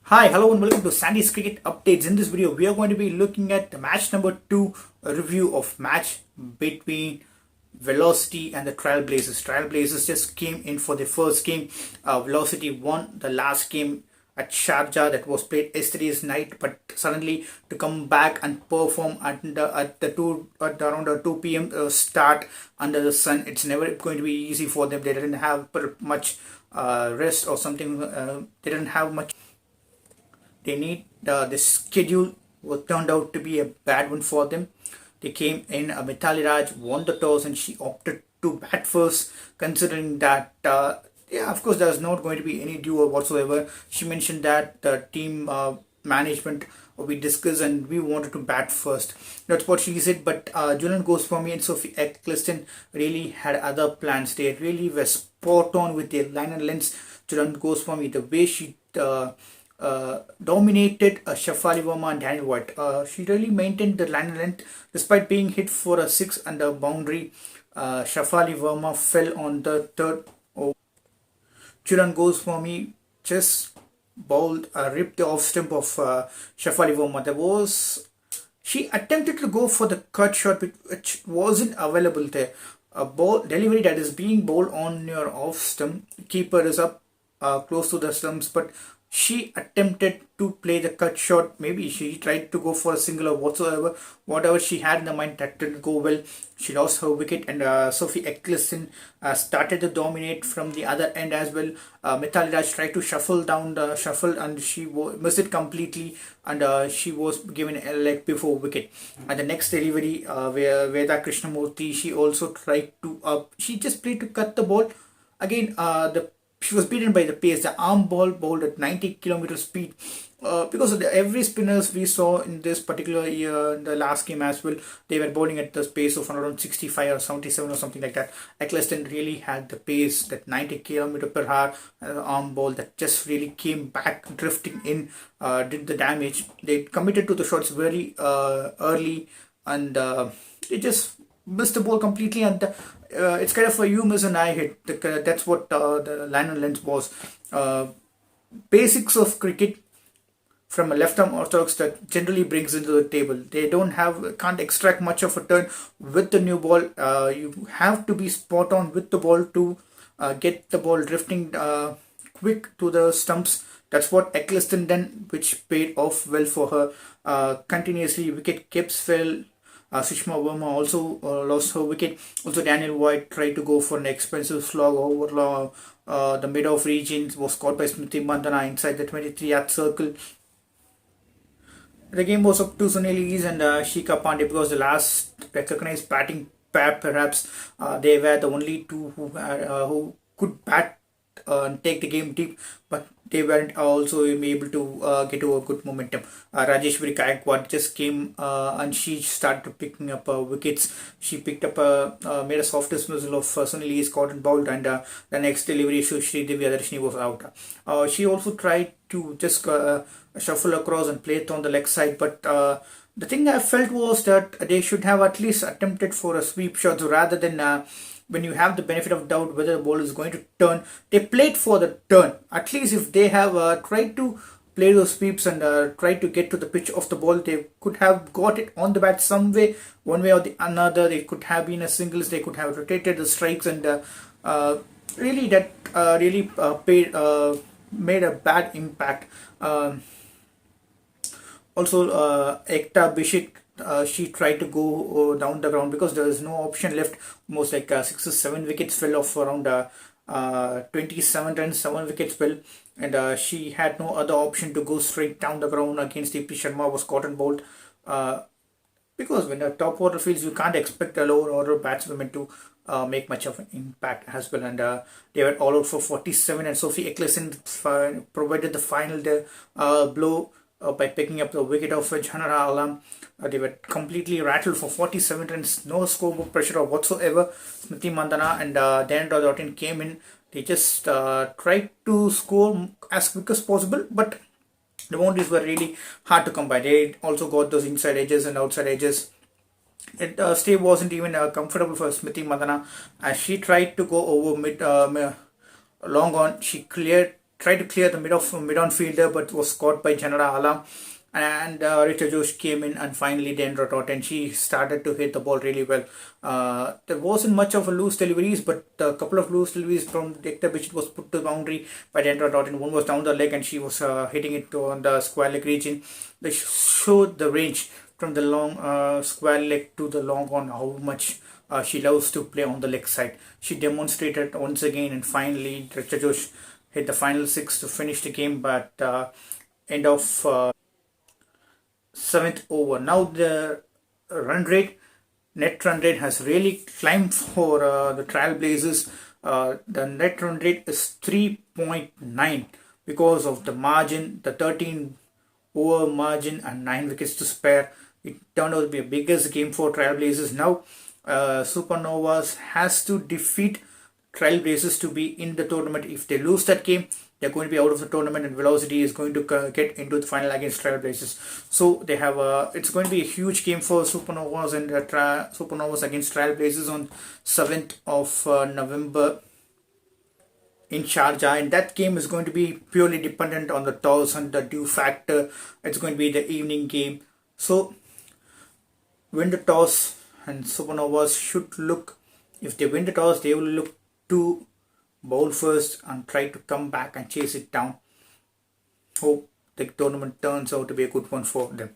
Hi, hello and welcome to Sandy's Cricket Updates. In this video, we are going to be looking at the match number 2 review of match between Velocity and the Trailblazers. Trailblazers just came in for the first game. Velocity won the last game at Sharjah that was played yesterday's night, but suddenly to come back and perform at around a 2 p.m. Start under the sun, it's never going to be easy for them. They didn't have much rest or something. They didn't have much they need the schedule was turned out to be a bad one for them. They came in. Mithali Raj won the toss and she opted to bat first, considering that. Yeah, of course, there's not going to be any duo whatsoever. She mentioned that the team management we discussed and we wanted to bat first. That's what she said. But Julian Goswami and Sophie Eccleston really had other plans. They really were spot on with their line and lengths. Julian Goswami, the way she dominated Shafali Verma and Daniel White. She really maintained the line length despite being hit for a 6 under boundary. Shafali Verma fell on the third over. Churan Goswami just bowled, ripped the off stump of Shafali Verma. She attempted to go for the cut shot which wasn't available there. A ball delivery that is being bowled on your off stump. Keeper is up close to the stumps, but she attempted to play the cut shot. Maybe she tried to go for a single or whatsoever. Whatever she had in the mind, that didn't go well. She lost her wicket, and Sophie Eccleston started to dominate from the other end as well. Mithali Raj tried to shuffle down the shuffle, and she missed it completely, and she was given a leg before wicket. And the next delivery, where Veda Krishnamurthy, she also tried to she just played to cut the ball. Again, the she was beaten by the pace. The arm ball bowled at 90 km speed. Because of every spinners we saw in this particular year, in the last game as well, they were bowling at the pace of around 65 or 77 or something like that. Eccleston really had the pace, that 90 km per hour arm ball that just really came back drifting in, did the damage. They committed to the shots very early, and they just missed the ball completely, and it's kind of a you miss and I hit. That's what the Lionel Lens was. Basics of cricket from a left arm orthodox that generally brings into the table. They can't extract much of a turn with the new ball. You have to be spot on with the ball to get the ball drifting quick to the stumps. That's what Eccleston done, which paid off well for her. Continuously, wicket keeps fell. Sushma Verma also lost her wicket. Also, Daniel White tried to go for an expensive slog over the mid-off region. Was caught by Smriti Mandhana inside the 23-yard circle. The game was up to Sunil Ease and Shika Pandey because the last recognized batting pair, perhaps they were the only two who could bat and take the game deep, but they weren't also able to get to a good momentum. Rajeshwari Gaikwad just came and she started picking up wickets. She picked up made a soft dismissal of Sunil Ease, caught and bowled, and the next delivery, Sri Divya Darshini was out. She also tried to just shuffle across and play it on the leg side, but the thing I felt was that they should have at least attempted for a sweep shot rather than when you have the benefit of doubt whether the ball is going to turn. They played for the turn. At least if they have tried to play those sweeps and tried to get to the pitch of the ball, they could have got it on the bat some way, one way or the another. They could have been a singles. They could have rotated the strikes, and really that made a bad impact. Also, Ekta Bishik, she tried to go down the ground because there was no option left. Most like 6 or 7 wickets fell off around 27 runs, 7 wickets fell, and she had no other option to go straight down the ground against Deepti Sharma, was caught and bowled. Because when the top order fields, you can't expect a lower order batswomen to make much of an impact as well, and they were all out for 47, and Sophie Eccleston provided the final blow by picking up the wicket of Janara Alam. They were completely rattled for 47 runs, no scoreboard pressure or whatsoever. Smriti Mandhana and Dhanendra Doughton came in. They just tried to score as quick as possible, but the boundaries were really hard to come by. They also got those inside edges and outside edges. It stay wasn't even comfortable for Smriti Mandhana as she tried to go over long on. She cleared tried to clear the mid-on fielder but was caught by Janara Alam, and Richa Josh came in, and finally Dendra Totten, she started to hit the ball really well. There wasn't much of a loose deliveries, but a couple of loose deliveries from Ekta Bishit was put to the boundary by Dendra Totten. One was down the leg and she was hitting it on the square leg region. They showed the range from the long square leg to the long on, how much she loves to play on the leg side. She demonstrated once again, and finally Richa Josh hit the final six to finish the game, but end of seventh over. Now the run rate, net run rate has really climbed for the Trailblazers. The net run rate is 3.9 because of the margin, the 13 over margin and 9 wickets to spare. It turned out to be a biggest game for Trailblazers. Now Supernovas has to defeat Trailblazers to be in the tournament. If they lose that game, they're going to be out of the tournament, and Velocity is going to get into the final against Trailblazers. So they have it's going to be a huge game for Supernovas and Supernovas against Trailblazers on 7th of November in Sharjah, and that game is going to be purely dependent on the toss and the dew factor. It's going to be the evening game. So win the toss, and Supernovas should look, if they win the toss, they will look to bowl first and try to come back and chase it down. Hope the tournament turns out to be a good one for them.